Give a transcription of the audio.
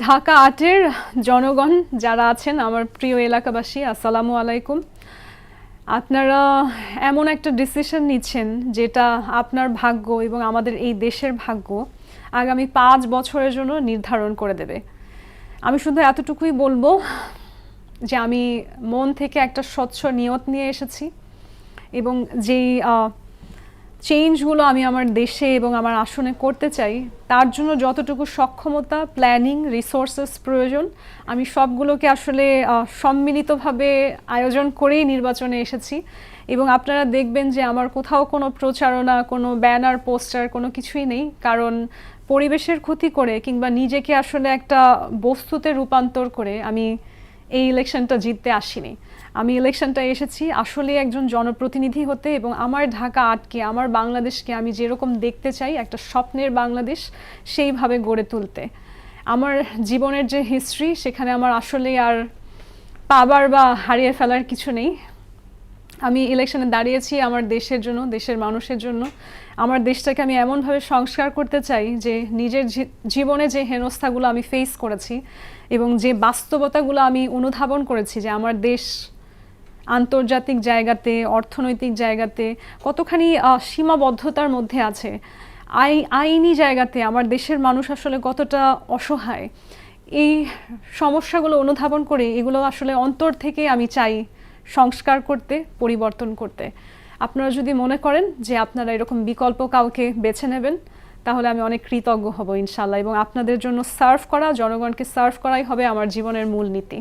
ঢাকা আটের জনগণ যারা আছেন, আমার প্রিয় এলাকাবাসী, আসসালামু আলাইকুম। আপনারা এমন একটা ডিসিশন নিচ্ছেন যেটা আপনার ভাগ্য এবং আমাদের এই দেশের ভাগ্য আগামী 5 বছরের জন্য নির্ধারণ করে দেবে। আমি শুধু এতটুকুই বলবো যে আমি মন থেকে একটা স্বচ্ছ নিয়ত নিয়ে এসেছি এবং যেই চেঞ্জগুলো আমি আমার দেশে এবং আমার আসনে করতে চাই তার জন্য যতটুকু সক্ষমতা, প্ল্যানিং, রিসোর্সেস প্রয়োজন আমি সবগুলোকে আসলে সম্মিলিতভাবে আয়োজন করেই নির্বাচনে এসেছি। এবং আপনারা দেখবেন যে আমার কোথাও কোনো প্রচারণা, কোনো ব্যানার, পোস্টার কোনো কিছুই নেই, কারণ পরিবেশের ক্ষতি করে কিংবা নিজেকে আসলে একটা বস্তুতে রূপান্তর করে আমি এই ইলেকশনটা জিততে আসিনি। আমি ইলেকশনটা এসেছি আসলে একজন জনপ্রতিনিধি হতে এবং আমার ঢাকা আটকে, আমার বাংলাদেশকে আমি যেরকম দেখতে চাই একটা স্বপ্নের বাংলাদেশ, সেইভাবে গড়ে তুলতে। আমার জীবনের যে হিস্ট্রি সেখানে আমার আসলে আর পাবার বা হারিয়ে ফেলার কিছু নেই। আমি ইলেকশনে দাঁড়িয়েছি আমার দেশের জন্য, দেশের মানুষের জন্য। আমার দেশটাকে আমি এমনভাবে সংস্কার করতে চাই যে নিজের জীবনে যে হেনস্থাগুলো আমি ফেস করেছি এবং যে বাস্তবতাগুলো আমি অনুধাবন করেছি যে আমার দেশ আন্তর্জাতিক জায়গাতে, অর্থনৈতিক জায়গাতে কতখানি সীমাবদ্ধতার মধ্যে আছে, আইনি জায়গাতে আমার দেশের মানুষ আসলে কতটা অসহায়, এই সমস্যাগুলো অনুধাবন করে এগুলো আসলে অন্তর থেকে আমি চাই সংস্কার করতে, পরিবর্তন করতে। আপনারা যদি মনে করেন যে আপনারা এরকম বিকল্প কাউকে বেছে নেবেন তাহলে আমি অনেক কৃতজ্ঞ হব ইনশাল্লাহ, এবং আপনাদের জন্য সার্ভ করা, জনগণকে সার্ভ করাই হবে আমার জীবনের মূল নীতি।